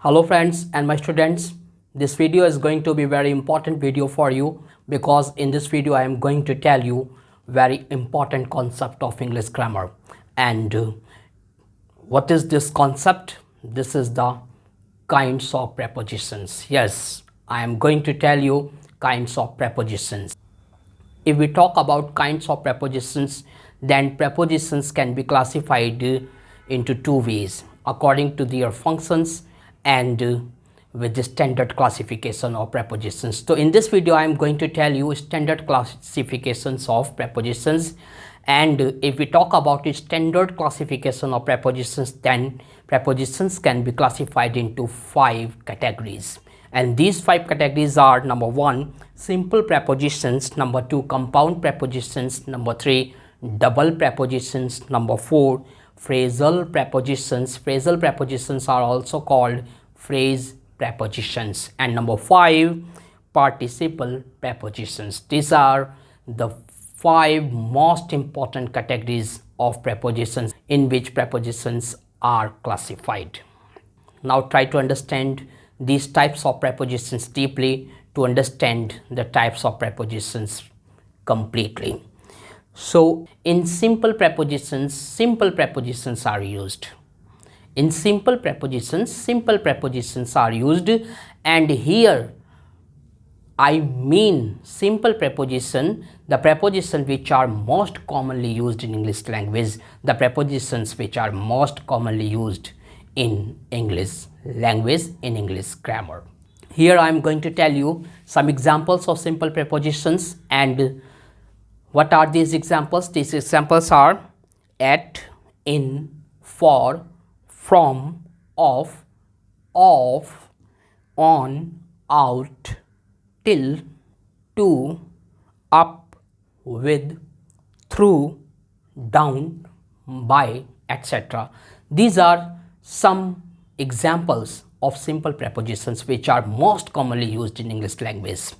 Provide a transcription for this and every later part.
Hello friends and my students, this video is going to be very important video for you because in this video I am going to tell you very important concept of English grammar. And what is this concept? This is the kinds of prepositions. Yes, I am going to tell you kinds of prepositions. If we talk about kinds of prepositions, then prepositions can be classified into two ways according to their functions and with the standard classification of prepositions. So in this video I am going to tell you standard classifications of prepositions, and if we talk about the standard classification of prepositions, then prepositions can be classified into 5 categories. And these 5 categories are: number 1, simple prepositions; number 2, compound prepositions; number 3, double prepositions; number 4, phrasal prepositions. Phrasal prepositions are also called phrase prepositions; and number 5, participle prepositions. These are the 5 most important categories of prepositions in which prepositions are classified. Now try to understand these types of prepositions deeply to understand the types of prepositions completely. So in simple prepositions are used. In simple prepositions are used, and here I mean simple preposition, the prepositions which are most commonly used in English language, the prepositions which are most commonly used in English language, in English grammar. Here I am going to tell you some examples of simple prepositions. And what are these examples? These examples are at, in, for, from, of, on, out, till, to, up, with, through, down, by, etc. These are some examples of simple prepositions which are most commonly used in English language.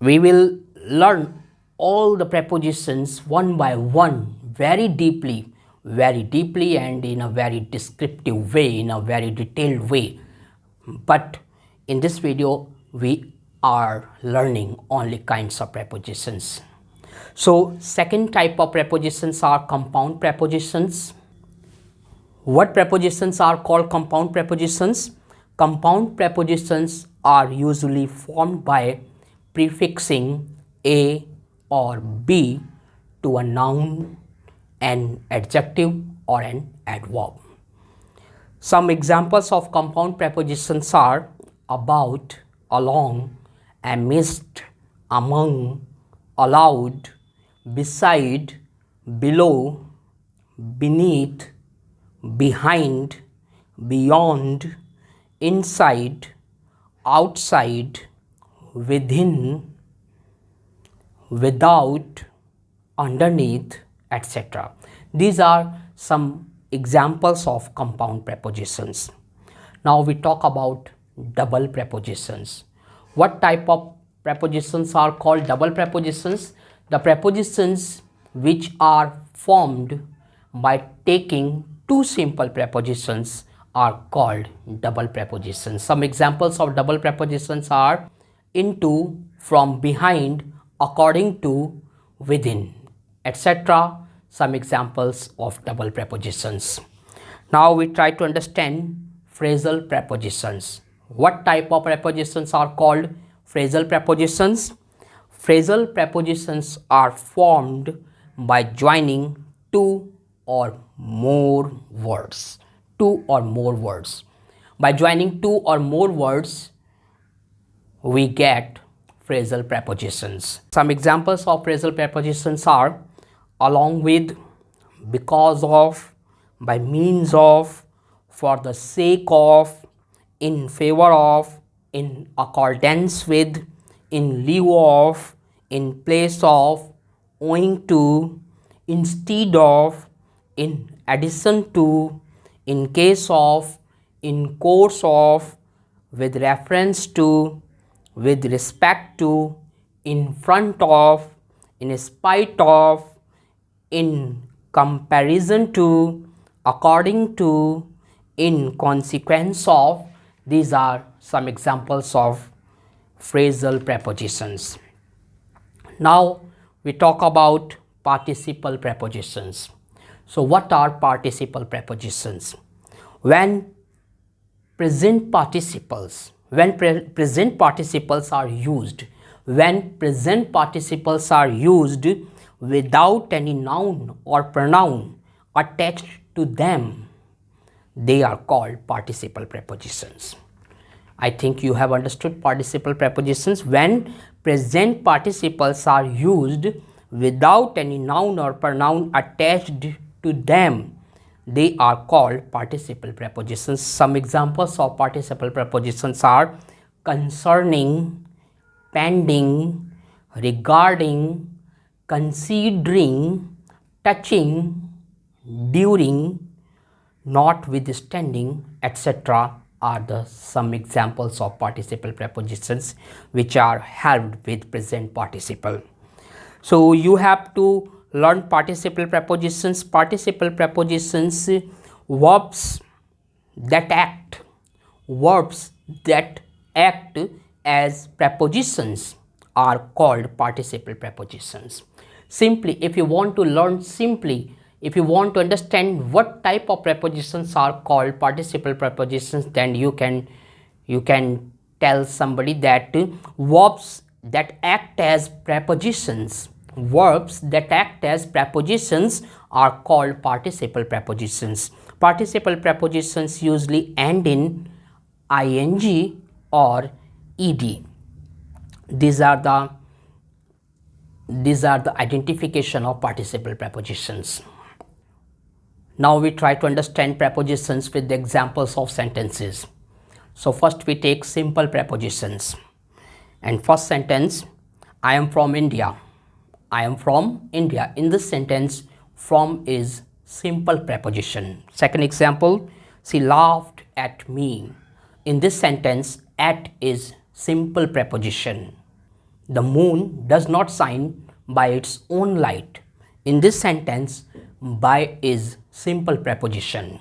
We will learn all the prepositions one by one very deeply and in a very descriptive way, in a very detailed way. But in this video we are learning only kinds of prepositions. So second type of prepositions are compound prepositions. What prepositions are called compound prepositions? Compound prepositions are usually formed by prefixing a or b to a noun, an adjective, or an adverb. Some examples of compound prepositions are about, along, amidst, among, aloud, beside, below, beneath, behind, beyond, inside, outside, within, without, underneath, etc. These are some examples of compound prepositions. Now we talk about double prepositions. What type of prepositions are called double prepositions? The prepositions which are formed by taking two simple prepositions are called double prepositions. Some examples of double prepositions are into, from, behind, according to, within, etc. Some examples of double prepositions. Now we try to understand phrasal prepositions. What type of prepositions are called phrasal prepositions? Phrasal prepositions are formed by joining two or more words. By joining two or more words, we get phrasal prepositions. Some examples of phrasal prepositions are along with, because of, by means of, for the sake of, in favor of, in accordance with, in lieu of, in place of, owing to, instead of, in addition to, in case of, in course of, with reference to, with respect to, in front of, in spite of, in comparison to, according to, in consequence of, These are some examples of phrasal prepositions. Now we talk about participle prepositions. So what are participle prepositions? When present participles are used without any noun or pronoun attached to them, they are called participle prepositions. I think you have understood participle prepositions. When present participles are used without any noun or pronoun attached to them, they are called participle prepositions. Some examples of participle prepositions are concerning, pending, regarding, considering, touching, during, notwithstanding, etc. are some examples of participle prepositions which are helped with present participle. So you have to learn participle prepositions. Participle prepositions, verbs that act as prepositions are called participle prepositions. Simply, if you want to understand what type of prepositions are called participle prepositions, then you can tell somebody that verbs that act as prepositions are called participle prepositions. Participle prepositions usually end in ing or ed. These are the identification of participle prepositions. Now we try to understand prepositions with the examples of sentences. So first we take simple prepositions. And first sentence, I am from India. I am from India. In this sentence, from is simple preposition. Second example, she laughed at me. In this sentence, at is simple preposition. The moon does not shine by its own light. In this sentence, by is simple preposition.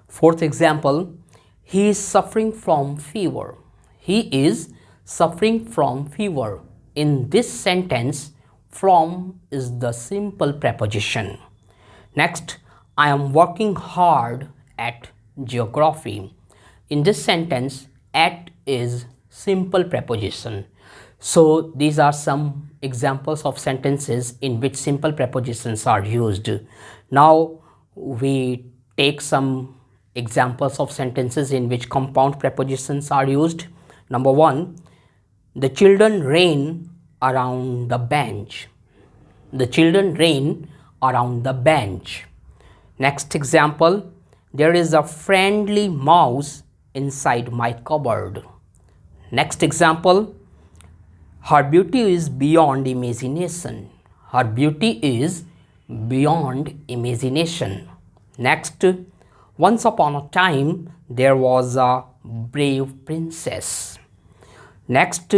Fourth example, he is suffering from fever. He is suffering from fever. In this sentence, from is the simple preposition. Next, I am working hard at geography. In this sentence, at is simple preposition. So these are some examples of sentences in which simple prepositions are used. Now we take some examples of sentences in which compound prepositions are used. Number one, the children ran around the bench. The children ran around the bench. Next example, there is a friendly mouse inside my cupboard. Next example, her beauty is beyond imagination. Her beauty is beyond imagination. Next, once upon a time, there was a brave princess. Next,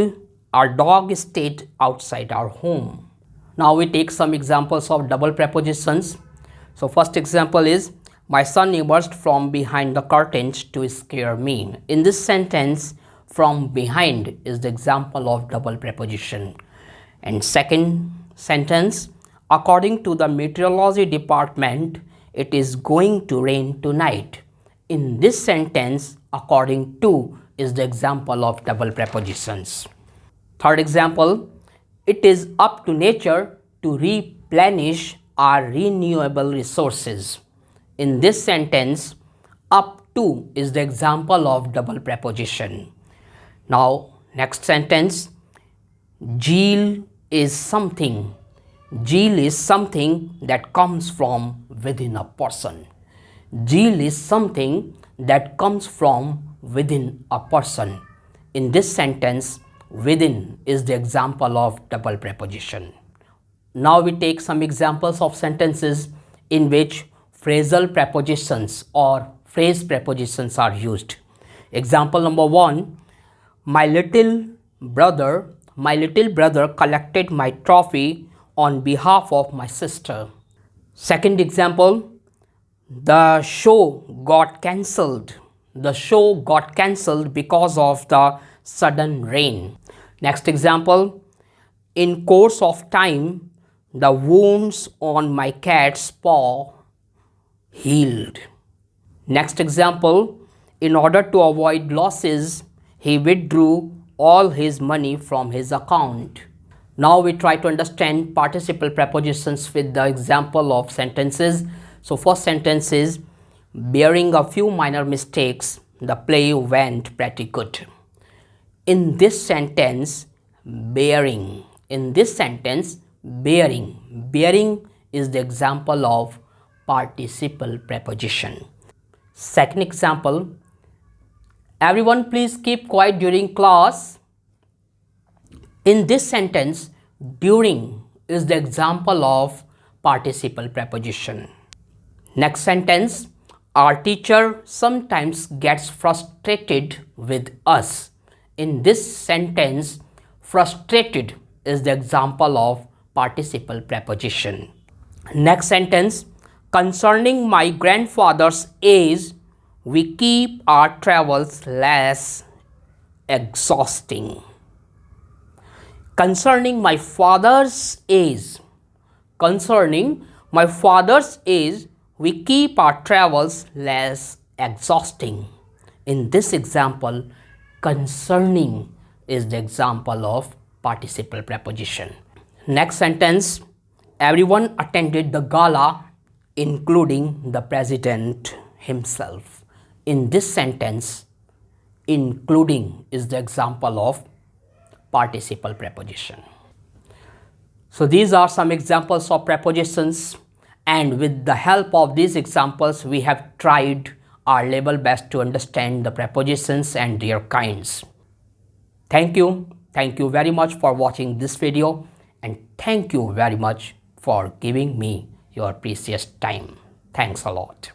our dog stayed outside our home. Now we take some examples of double prepositions. So first example is, my son emerged from behind the curtains to scare me. In this sentence, from behind is the example of double preposition. And second sentence, according to the meteorology department, it is going to rain tonight. In this sentence, according to is the example of double prepositions. Third example, it is up to nature to replenish our renewable resources. In this sentence, up to is the example of double preposition. Now, next sentence, zeal is something. Zeal is something that comes from within a person. Zeal is something that comes from within a person. In this sentence, within is the example of double preposition. Now we take some examples of sentences in which phrasal prepositions or phrase prepositions are used. Example number one, my little brother collected my trophy on behalf of my sister. Second example, the show got cancelled. The show got cancelled because of the sudden rain. Next example, in course of time, the wounds on my cat's paw healed. Next example, in order to avoid losses, he withdrew all his money from his account. Now we try to understand participle prepositions with the example of sentences. So first sentence is, bearing a few minor mistakes, the play went pretty good. In this sentence, bearing. Bearing is the example of participle preposition. Second example, everyone please keep quiet during class. In this sentence, during is the example of participle preposition. Next sentence, our teacher sometimes gets frustrated with us. In this sentence, frustrated is the example of participle preposition. Next sentence, concerning my grandfather's age, we keep our travels less exhausting. Concerning my father's age, we keep our travels less exhausting. In this example, concerning is the example of participle preposition. Next sentence, everyone attended the gala, including the president himself. In this sentence, including is the example of participle preposition. So these are some examples of prepositions, and with the help of these examples we have tried our level best to understand the prepositions and their kinds. Thank you very much for watching this video, and thank you very much for giving me your precious time. Thanks a lot.